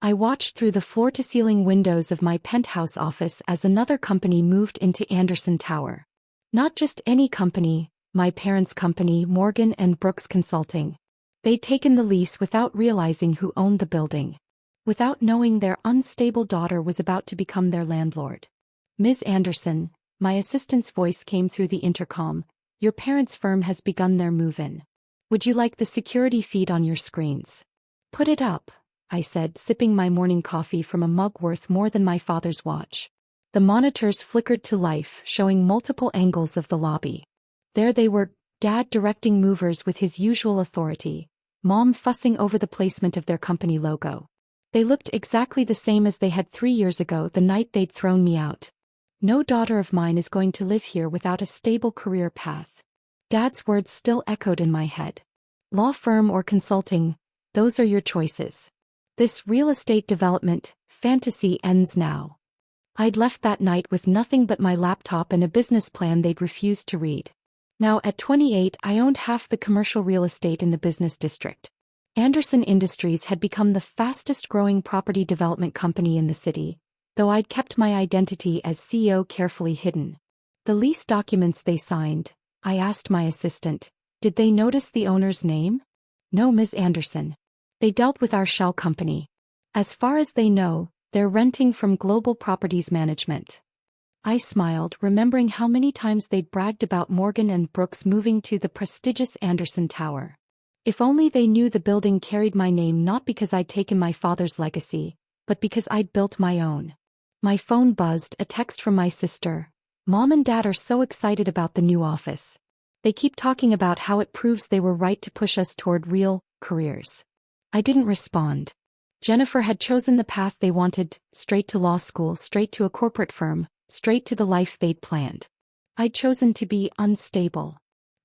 I watched through the floor-to-ceiling windows of my penthouse office as another company moved into Anderson Tower. Not just any company, my parents' company, Morgan and Brooks Consulting. They'd taken the lease without realizing who owned the building. Without knowing their unstable daughter was about to become their landlord. "Ms. Anderson," my assistant's voice came through the intercom, "your parents' firm has begun their move-in. Would you like the security feed on your screens?" "Put it up," I said, sipping my morning coffee from a mug worth more than my father's watch. The monitors flickered to life, showing multiple angles of the lobby. There they were, Dad directing movers with his usual authority, Mom fussing over the placement of their company logo. They looked exactly the same as they had 3 years ago, the night they'd thrown me out. "No daughter of mine is going to live here without a stable career path." Dad's words still echoed in my head. "Law firm or consulting, those are your choices. This real estate development fantasy ends now." I'd left that night with nothing but my laptop and a business plan they'd refused to read. Now at 28 I owned half the commercial real estate in the business district. Anderson Industries had become the fastest-growing property development company in the city, though I'd kept my identity as CEO carefully hidden. "The lease documents they signed," I asked my assistant, "did they notice the owner's name?" "No, Ms. Anderson. They dealt with our shell company. As far as they know, they're renting from Global Properties Management." I smiled, remembering how many times they'd bragged about Morgan and Brooks moving to the prestigious Anderson Tower. If only they knew the building carried my name, not because I'd taken my father's legacy, but because I'd built my own. My phone buzzed, a text from my sister. "Mom and Dad are so excited about the new office. They keep talking about how it proves they were right to push us toward real careers." I didn't respond. Jennifer had chosen the path they wanted, straight to law school, straight to a corporate firm, straight to the life they'd planned. I'd chosen to be unstable.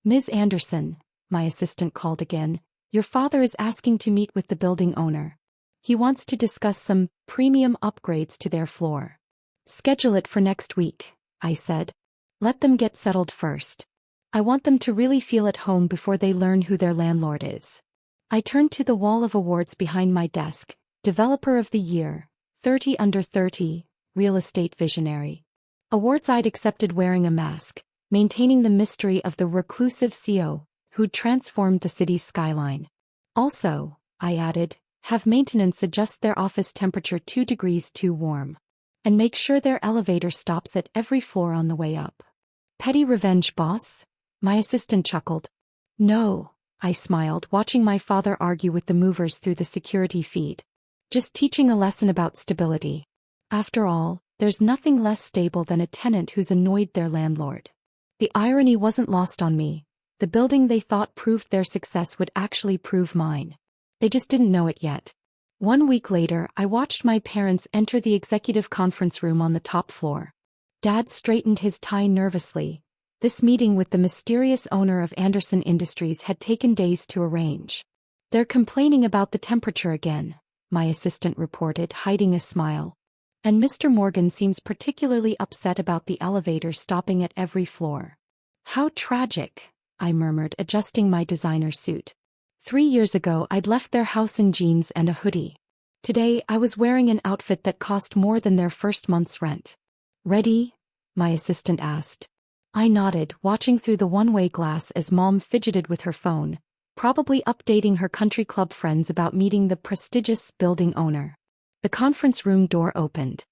"Ms. Anderson," my assistant called again, "your father is asking to meet with the building owner. He wants to discuss some premium upgrades to their floor." "Schedule it for next week," I said. "Let them get settled first. I want them to really feel at home before they learn who their landlord is." I turned to the wall of awards behind my desk. Developer of the Year, 30 under 30, Real Estate Visionary. Awards I'd accepted wearing a mask, maintaining the mystery of the reclusive CEO who'd transformed the city's skyline. "Also," I added, "have maintenance adjust their office temperature 2 degrees too warm. And make sure their elevator stops at every floor on the way up." "Petty revenge, boss?" My assistant chuckled. "No," I smiled, watching my father argue with the movers through the security feed. "Just teaching a lesson about stability. After all, there's nothing less stable than a tenant who's annoyed their landlord." The irony wasn't lost on me. The building they thought proved their success would actually prove mine. They just didn't know it yet. 1 week later, I watched my parents enter the executive conference room on the top floor. Dad straightened his tie nervously. This meeting with the mysterious owner of Anderson Industries had taken days to arrange. "They're complaining about the temperature again," my assistant reported, hiding a smile. "And Mr. Morgan seems particularly upset about the elevator stopping at every floor." "How tragic," I murmured, adjusting my designer suit. 3 years ago I'd left their house in jeans and a hoodie. Today I was wearing an outfit that cost more than their first month's rent. "Ready?" my assistant asked. I nodded, watching through the one-way glass as Mom fidgeted with her phone, probably updating her country club friends about meeting the prestigious building owner. The conference room door opened.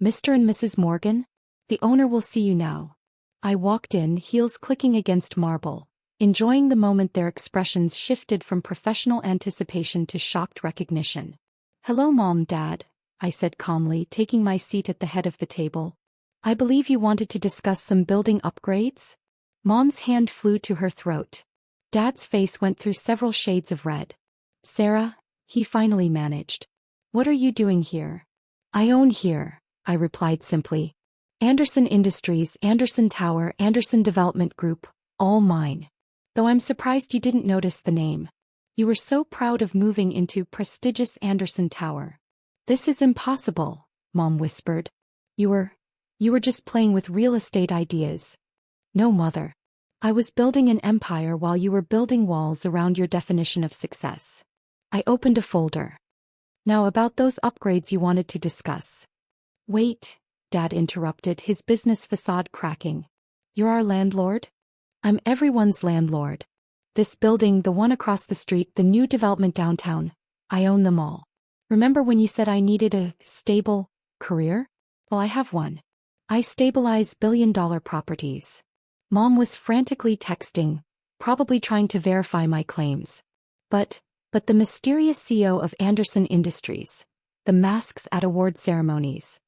"Mr. and Mrs. Morgan? The owner will see you now." I walked in, heels clicking against marble, enjoying the moment their expressions shifted from professional anticipation to shocked recognition. "Hello, Mom, Dad," I said calmly, taking my seat at the head of the table. "I believe you wanted to discuss some building upgrades?" Mom's hand flew to her throat. Dad's face went through several shades of red. "Sarah," he finally managed. "What are you doing here?" "I own here," I replied simply. "Anderson Industries, Anderson Tower, Anderson Development Group, all mine. Though I'm surprised you didn't notice the name. You were so proud of moving into prestigious Anderson Tower." "This is impossible," Mom whispered. You were just playing with real estate ideas." "No, Mother. I was building an empire while you were building walls around your definition of success." I opened a folder. Now about those upgrades you wanted to discuss. Wait, Dad interrupted, his business facade cracking. You're our landlord? I'm everyone's landlord. This building, the one across the street, the new development downtown, I own them all. Remember when you said I needed a stable career? Well, I have one. I stabilize billion-dollar properties. Mom was frantically texting, probably trying to verify my claims. But the mysterious CEO of Anderson Industries, the masks at award ceremonies,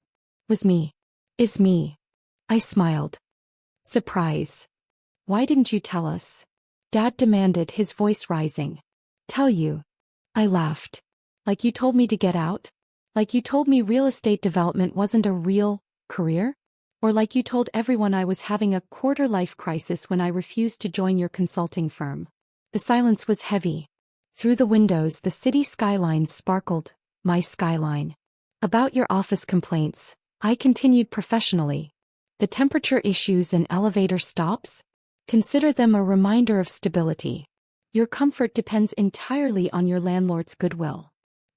was me. Is me. I smiled. Surprise. Why didn't you tell us? Dad demanded, his voice rising. Tell you. I laughed. Like you told me to get out? Like you told me real estate development wasn't a real career? Or like you told everyone I was having a quarter-life crisis when I refused to join your consulting firm? The silence was heavy. Through the windows the city skyline sparkled, my skyline. About your office complaints, I continued professionally. The temperature issues and elevator stops? Consider them a reminder of stability. Your comfort depends entirely on your landlord's goodwill.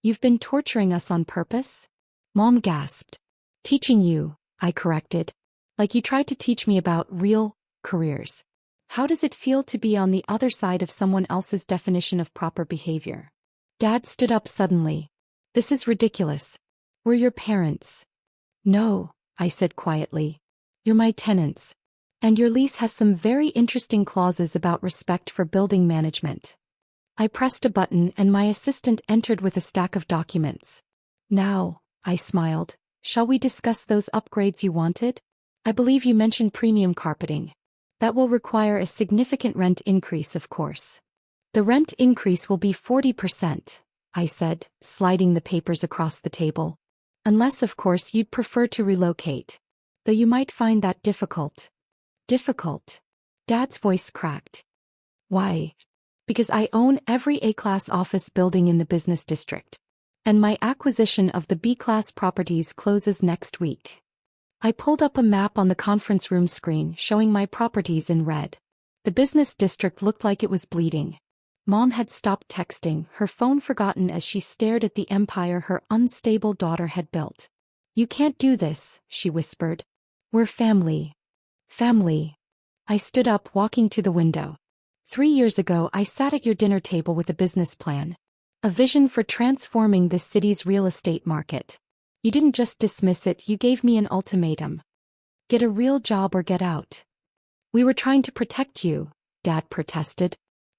You've been torturing us on purpose? Mom gasped. Teaching you, I corrected. Like you tried to teach me about real careers. How does it feel to be on the other side of someone else's definition of proper behavior? Dad stood up suddenly. This is ridiculous. We're your parents. No, I said quietly. You're my tenants. And your lease has some very interesting clauses about respect for building management. I pressed a button and my assistant entered with a stack of documents. Now, I smiled, shall we discuss those upgrades you wanted? I believe you mentioned premium carpeting. That will require a significant rent increase, of course. The rent increase will be 40%, I said, sliding the papers across the table. Unless, of course, you'd prefer to relocate. Though you might find that difficult. Difficult? Dad's voice cracked. Why? Because I own every A-class office building in the business district. And my acquisition of the B-class properties closes next week. I pulled up a map on the conference room screen showing my properties in red. The business district looked like it was bleeding. Mom had stopped texting, her phone forgotten as she stared at the empire her unstable daughter had built. You can't do this, she whispered. We're family. Family. I stood up, walking to the window. 3 years ago I sat at your dinner table with a business plan. A vision for transforming this city's real estate market. You didn't just dismiss it, you gave me an ultimatum. Get a real job or get out. We were trying to protect you, Dad protested.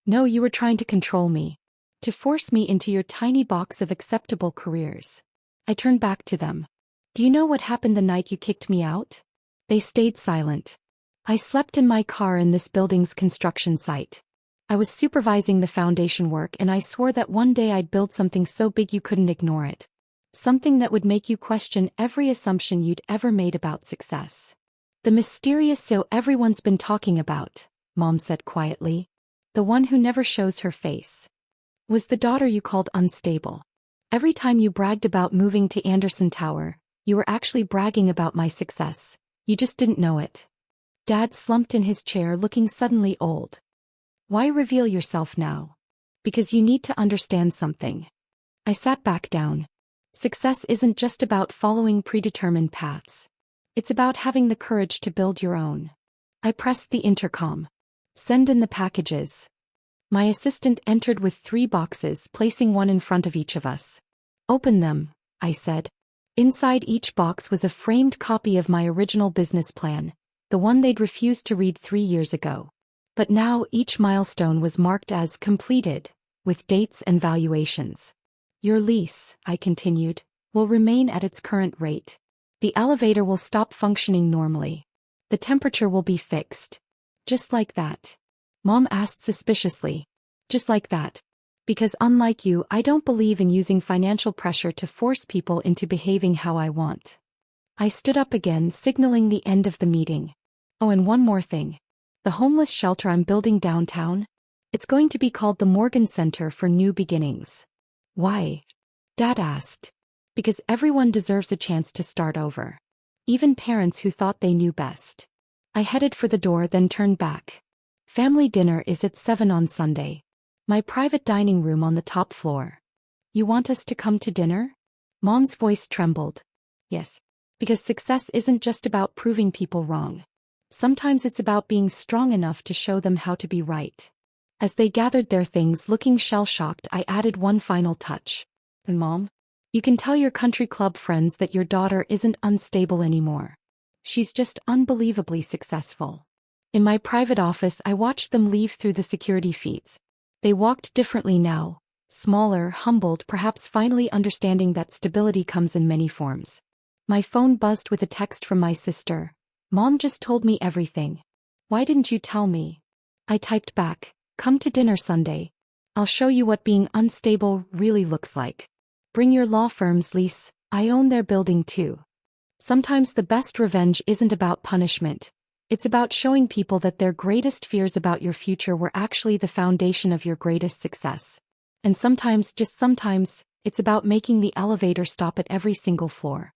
No, you were trying to control me. To force me into your tiny box of acceptable careers. I turned back to them. Do you know what happened the night you kicked me out? They stayed silent. I slept in my car in this building's construction site. I was supervising the foundation work and I swore that one day I'd build something so big you couldn't ignore it. Something that would make you question every assumption you'd ever made about success. The mysterious so everyone's been talking about, Mom said quietly. The one who never shows her face. Was the daughter you called unstable. Every time you bragged about moving to Anderson Tower, you were actually bragging about my success. You just didn't know it. Dad slumped in his chair, looking suddenly old. Why reveal yourself now? Because you need to understand something. I sat back down. Success isn't just about following predetermined paths. It's about having the courage to build your own. I pressed the intercom. Send in the packages. My assistant entered with 3 boxes, placing one in front of each of us. Open them, I said. Inside each box was a framed copy of my original business plan, the one they'd refused to read 3 years ago. But now each milestone was marked as completed, with dates and valuations. Your lease, I continued, will remain at its current rate. The elevator will stop functioning normally. The temperature will be fixed. Just like that. Mom asked suspiciously. Just like that. Because unlike you, I don't believe in using financial pressure to force people into behaving how I want. I stood up again, signaling the end of the meeting. Oh, and one more thing. The homeless shelter I'm building downtown? It's going to be called the Morgan Center for New Beginnings. Why? Dad asked. Because everyone deserves a chance to start over. Even parents who thought they knew best. I headed for the door, then turned back. Family dinner is at 7 on Sunday. My private dining room on the top floor. You want us to come to dinner? Mom's voice trembled. Yes. Because success isn't just about proving people wrong. Sometimes it's about being strong enough to show them how to be right. As they gathered their things looking shell-shocked, I added one final touch. And Mom, you can tell your country club friends that your daughter isn't unstable anymore. She's just unbelievably successful. In my private office, I watched them leave through the security feeds. They walked differently now, smaller, humbled, perhaps finally understanding that stability comes in many forms. My phone buzzed with a text from my sister. Mom just told me everything. Why didn't you tell me? I typed back, come to dinner Sunday. I'll show you what being unstable really looks like. Bring your law firm's lease, I own their building too. Sometimes the best revenge isn't about punishment. It's about showing people that their greatest fears about your future were actually the foundation of your greatest success. And sometimes, just sometimes, it's about making the elevator stop at every single floor.